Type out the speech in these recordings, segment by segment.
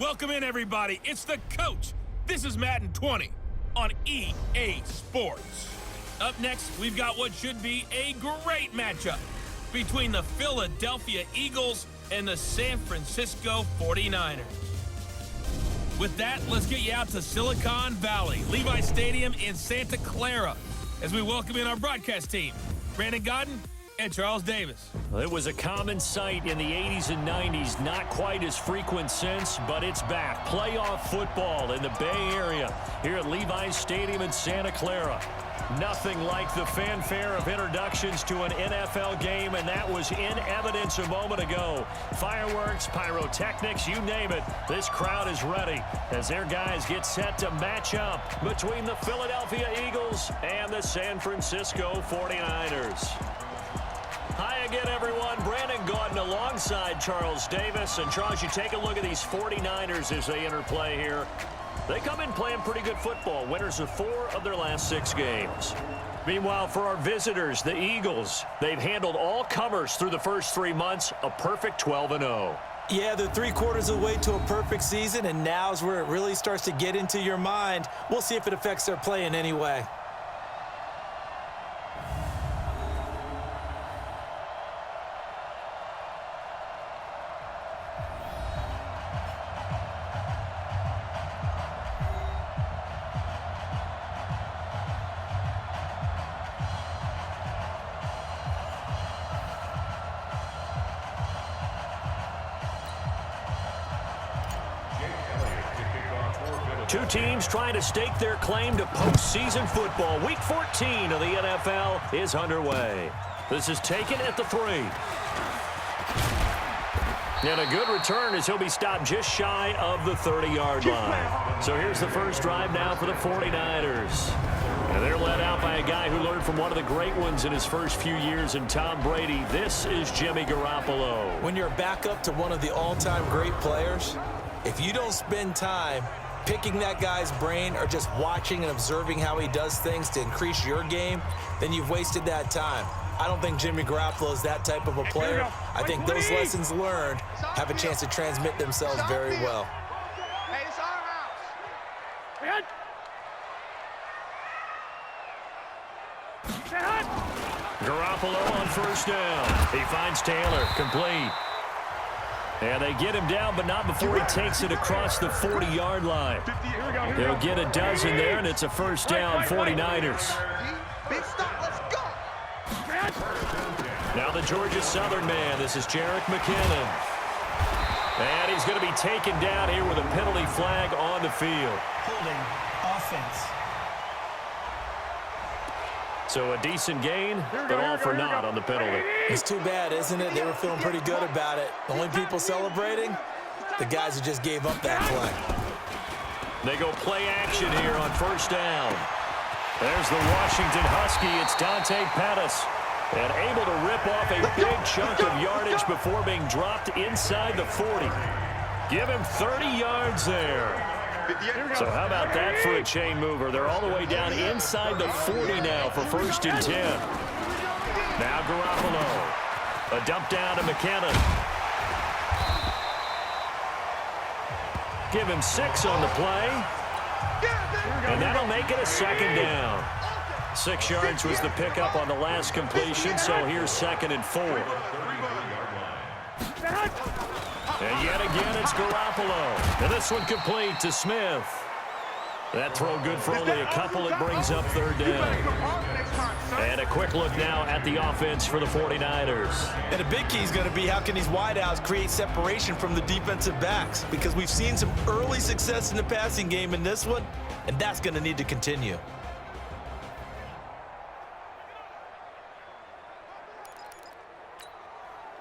Welcome in, everybody. It's the coach. This is Madden 20 on EA Sports. Up next, we've got what should be a great matchup between the Philadelphia Eagles and the San Francisco 49ers. With that, let's get you out to Silicon Valley, Levi Stadium in Santa Clara, as we welcome in our broadcast team, Brandon Godden and Charles Davis. Well, it was a common sight in the 80s and 90s, not quite as frequent since, but it's back. Playoff football in the Bay Area here at Levi's Stadium in Santa Clara. Nothing like the fanfare of introductions to an NFL game, and that was in evidence a moment ago. Fireworks, pyrotechnics, you name it. This crowd is ready as their guys get set to match up between the Philadelphia Eagles and the San Francisco 49ers. Hi again, everyone. Brandon Godden alongside Charles Davis. And Charles, you take a look at these 49ers as they enter play here. They come in playing pretty good football. Winners of 4 of their last 6 games. Meanwhile, for our visitors, the Eagles, they've handled all comers through the first 3 months, a perfect 12-0. Yeah, they're 3/4 of the way to a perfect season, and now's where it really starts to get into your mind. We'll see if it affects their play in any way. Two teams trying to stake their claim to postseason football. Week 14 of the NFL is underway. This is taken at the 3. And a good return as he'll be stopped just shy of the 30-yard line. So here's the first drive now for the 49ers. And they're led out by a guy who learned from one of the great ones in his first few years in Tom Brady. This is Jimmy Garoppolo. When you're a backup to one of the all-time great players, if you don't spend time picking that guy's brain or just watching and observing how he does things to increase your game, then you've wasted that time. I don't think Jimmy Garoppolo is that type of a player. I think those lessons learned have a chance to transmit themselves very well. Hey, it's our house. Garoppolo on first down. He finds Taylor, complete. And they get him down, but not before he takes it across the 40-yard line. They'll get a dozen there, and it's a first down, 49ers. Big stop, let's go. Now the Georgia Southern man, this is Jerick McKinnon. And he's going to be taken down here with a penalty flag on the field. Holding offense. So a decent gain, but all for naught on the penalty. It's too bad, isn't it? They were feeling pretty good about it. The only people celebrating, the guys who just gave up that play. They go play action here on first down. There's the Washington Husky. It's Dante Pettis. And able to rip off a big chunk of yardage before being dropped inside the 40. Give him 30 yards there. So how about that for a chain mover? They're all the way down inside the 40 now for first and 10. Now Garoppolo. A dump down to McKinnon. Give him 6 on the play. And that'll make it a second down. 6 yards was the pickup on the last completion, so here's 2nd and 4. And yet again, it's Garoppolo. And this one complete to Smith. That throw good for only a couple. It brings up 3rd down. And a quick look now at the offense for the 49ers. And a big key is going to be how can these wideouts create separation from the defensive backs? Because we've seen some early success in the passing game in this one, and that's going to need to continue.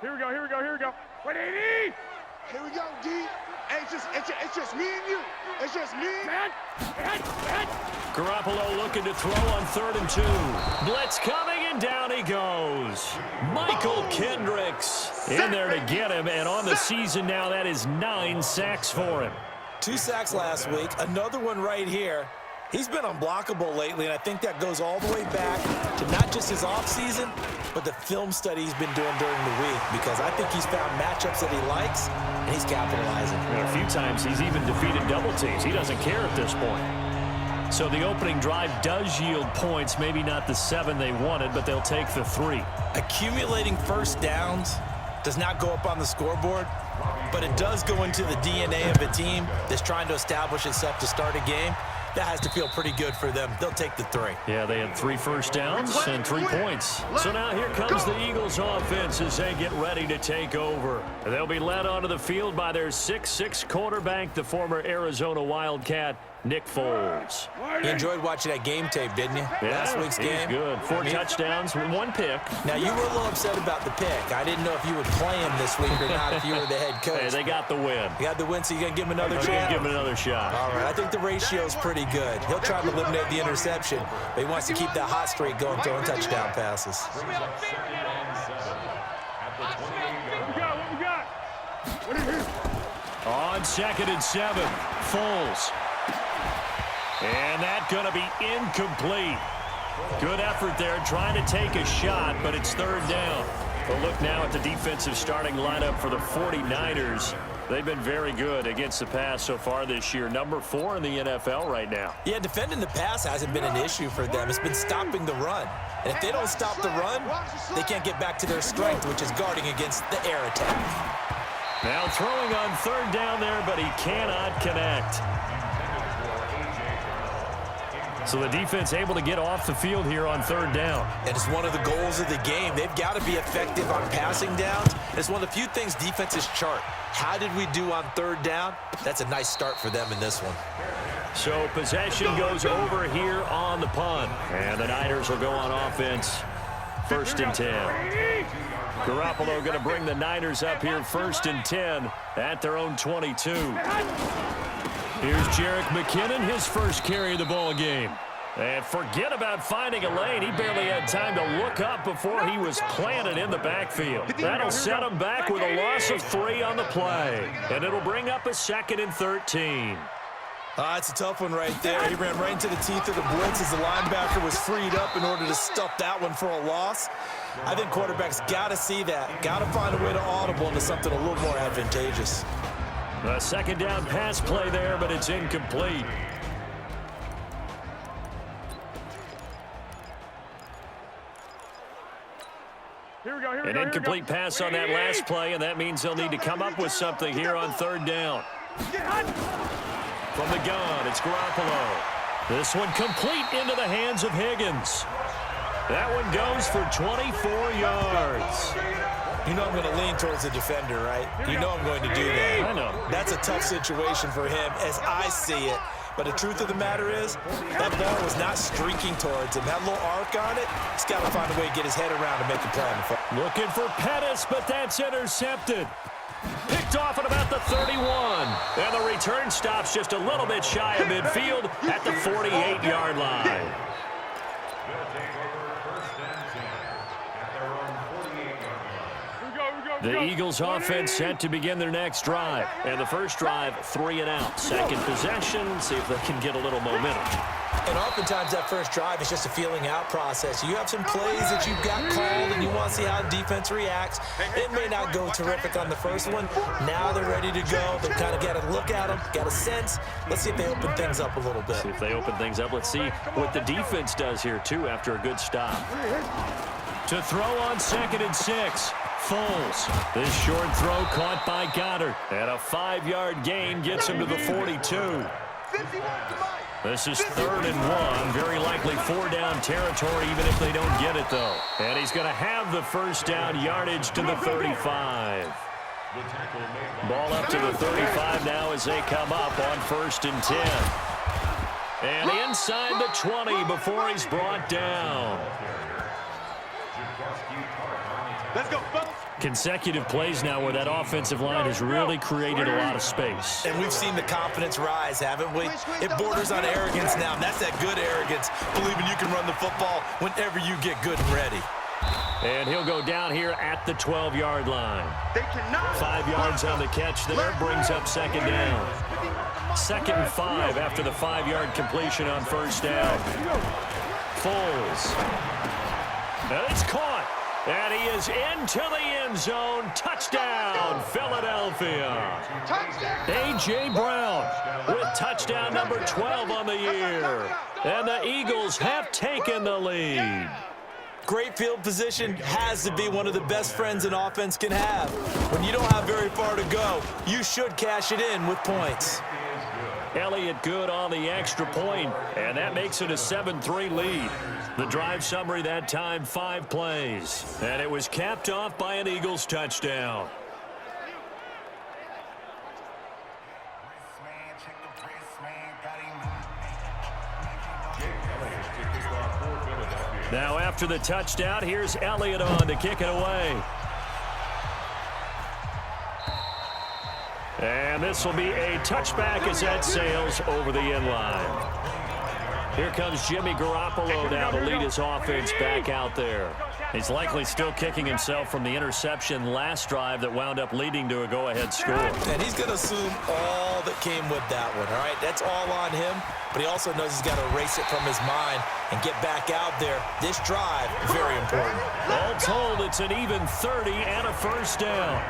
Here we go. Wait, AD! Here we go, D. Hey, it's just me and you. It's just me. Garoppolo looking to throw on 3rd and 2. Blitz coming, and down he goes. Michael Kendricks in there to get him, and on the season now, that is 9 sacks for him. 2 sacks last week, another one right here. He's been unblockable lately, and I think that goes all the way back to not just his offseason, but the film study he's been doing during the week, because I think he's found matchups that he likes, and he's capitalizing. And a few times he's even defeated double teams. He doesn't care at this point. So the opening drive does yield points, maybe not the 7 they wanted, but they'll take the 3. Accumulating first downs does not go up on the scoreboard, but it does go into the DNA of a team that's trying to establish itself to start a game. That has to feel pretty good for them. They'll take the 3. Yeah, they had 3 first downs and 3 points. So now here comes the Eagles offense as they get ready to take over. They'll be led onto the field by their 6'6" quarterback, the former Arizona Wildcat, Nick Foles. You enjoyed watching that game tape, didn't you? Yeah, Last week's game. Good. 4 touchdowns, 1 pick. Now, you were a little upset about the pick. I didn't know if you would play him this week or not if you were the head coach. Hey, they got the win. You got the win, so you're going to give him another I'm chance? give him another shot. All right, I think the ratio's pretty good. He'll try to eliminate the interception, but he wants to keep that hot streak going, throwing touchdown passes. What we got? What is it? On 2nd and 7, Foles. And that's going to be incomplete. Good effort there, trying to take a shot, but it's 3rd down. But look now at the defensive starting lineup for the 49ers. They've been very good against the pass so far this year. Number 4 in the NFL right now. Yeah, defending the pass hasn't been an issue for them. It's been stopping the run. And if they don't stop the run, they can't get back to their strength, which is guarding against the air attack. Now throwing on 3rd down there, but he cannot connect. So the defense able to get off the field here on 3rd down. And it's one of the goals of the game. They've got to be effective on passing downs. It's one of the few things defenses chart. How did we do on 3rd down? That's a nice start for them in this one. So possession goes over here on the punt. And the Niners will go on offense. 1st and 10. Garoppolo going to bring the Niners up here 1st and 10 at their own 22. Here's Jerick McKinnon, his first carry of the ball game. And forget about finding a lane. He barely had time to look up before he was planted in the backfield. That'll set him back with a loss of 3 on the play. And it'll bring up a 2nd and 13. It's a tough one right there. He ran right into the teeth of the blitz as the linebacker was freed up in order to stuff that one for a loss. I think quarterbacks got to see that. Got to find a way to audible into something a little more advantageous. A 2nd down pass play there, but it's incomplete. An incomplete pass on that last play, and that means they'll need to come up with something here on 3rd down. From the gun, it's Garoppolo. This one complete into the hands of Higgins. That one goes for 24 yards. You know I'm going to lean towards the defender, right? You know I'm going to do that. I know. That's a tough situation for him as I see it. But the truth of the matter is, that ball was not streaking towards him. That little arc on it, he's got to find a way to get his head around and make a play on the front. Looking for Pettis, but that's intercepted. Picked off at about the 31. And the return stops just a little bit shy of midfield at the 48-yard line. The Eagles offense set to begin their next drive. And the first drive, 3 and out. 2nd possession, see if they can get a little momentum. And oftentimes that first drive is just a feeling out process. You have some plays that you've got called and you want to see how the defense reacts. It may not go terrific on the first one. Now they're ready to go. They've kind of got to look at them, got a sense. Let's see if they open things up a little bit. See if they open things up. Let's see what the defense does here, too, after a good stop. To throw on 2nd and 6. Foles. This short throw caught by Goddard. And a 5-yard gain gets him to the 42. This is 3rd and 1. Very likely 4-down territory, even if they don't get it, though. And he's going to have the first down yardage to the 35. Ball up to the 35 now as they come up on 1st and 10. And inside the 20 before he's brought down. Let's go, fellas. Consecutive plays now where that offensive line has really created a lot of space. And we've seen the confidence rise, haven't we? It borders on arrogance now, and that's that good arrogance, believing you can run the football whenever you get good and ready. And he'll go down here at the 12-yard line. They cannot 5 yards on the catch there, brings up second down. 2nd and 5 after the 5-yard completion on first down. Foles. And it's caught. And he is into the end zone. Touchdown, Philadelphia. A.J. Brown with touchdown number 12 on the year. And the Eagles have taken the lead. Great field position has to be one of the best friends an offense can have. When you don't have very far to go, you should cash it in with points. Elliott good on the extra point, and that makes it a 7-3 lead. The drive summary that time, 5 plays. And it was capped off by an Eagles touchdown. Now after the touchdown, here's Elliott on to kick it away. And this will be a touchback as that sails over the end line. Here comes Jimmy Garoppolo now to lead his offense back out there. He's likely still kicking himself from the interception last drive that wound up leading to a go-ahead score. And he's going to assume all that came with that one, all right? That's all on him, but he also knows he's got to erase it from his mind and get back out there. This drive, very important. All told, it's an even 30 and a first down.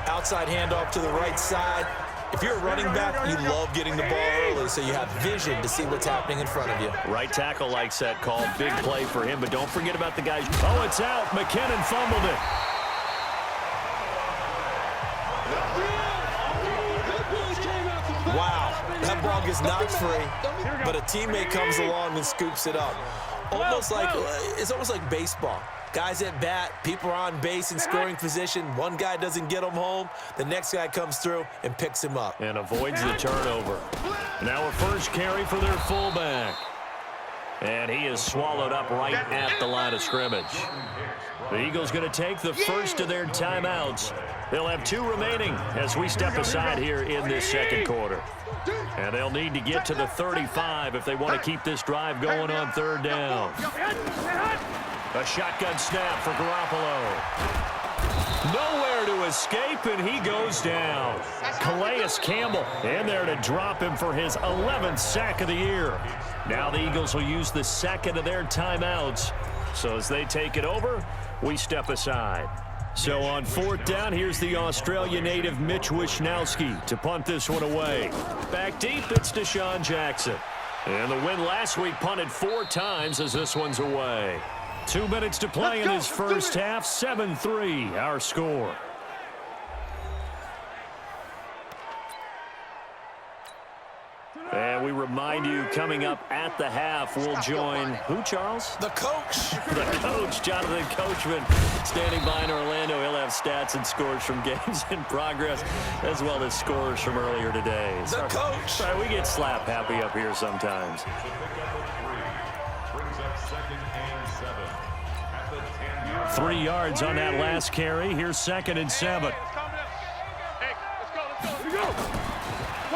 Outside handoff to the right side. If you're a running back, you love getting the ball early so you have vision to see what's happening in front of you. Right tackle likes that call. Big play for him, but don't forget about the guys. Oh, it's out. McKinnon fumbled it. Wow, that ball gets knocked free, but a teammate comes along and scoops it up. It's almost like baseball. Guys at bat, people are on base in scoring position. One guy doesn't get him home. The next guy comes through and picks him up. And avoids the turnover. Now a first carry for their fullback. And he is swallowed up right at the line of scrimmage. The Eagles going to take the first of their timeouts. They'll have 2 remaining as we step aside here in this second quarter. And they'll need to get to the 35 if they want to keep this drive going on third down. A shotgun snap for Garoppolo. Nowhere to escape, and he goes down. Calais Campbell in there to drop him for his 11th sack of the year. Now the Eagles will use the second of their timeouts. So as they take it over, we step aside. So on fourth down, here's the Australia native Mitch Wishnowsky to punt this one away. Back deep, it's Deshaun Jackson. And the win last week punted 4 times as this one's away. 2 minutes to play in his first half, 7-3 our score. And we remind you, coming up at the half, we'll join who, Charles? The coach. The coach, Jonathan Coachman, standing by in Orlando. He'll have stats and scores from games in progress, as well as scores from earlier today. The coach. Sorry, we get slap happy up here sometimes. 3 yards on that last carry. Here's 2nd and 7.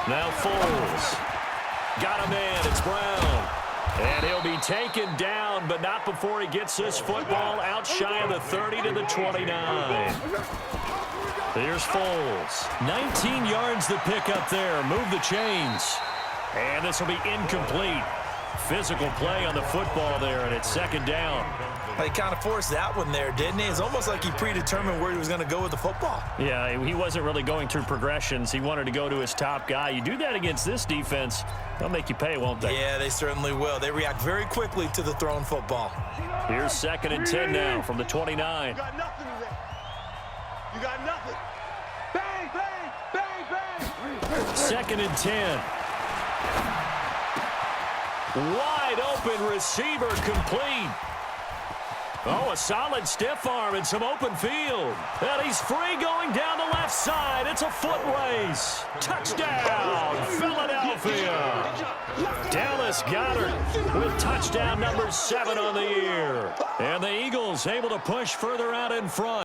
Now Foles. Got a man. It's Brown. And he'll be taken down, but not before he gets this football out shy of the 30 to the 29. Here's Foles. 19 yards to pick up there. Move the chains. And this will be incomplete. Physical play on the football there, and it's 2nd down. He kind of forced that one there, didn't he? It's almost like he predetermined where he was going to go with the football. Yeah, he wasn't really going through progressions. He wanted to go to his top guy. You do that against this defense, they'll make you pay, won't they? Yeah, they certainly will. They react very quickly to the thrown football. Here's 2nd and 10 now from the 29. You got nothing today. You got nothing. Bang, bang, bang, bang. 2nd and 10. Wide open receiver complete. Oh, a solid stiff arm and some open field. And he's free going down the left side. It's a foot race. Touchdown, Philadelphia. Dallas Goedert with touchdown number 7 on the year. And the Eagles able to push further out in front.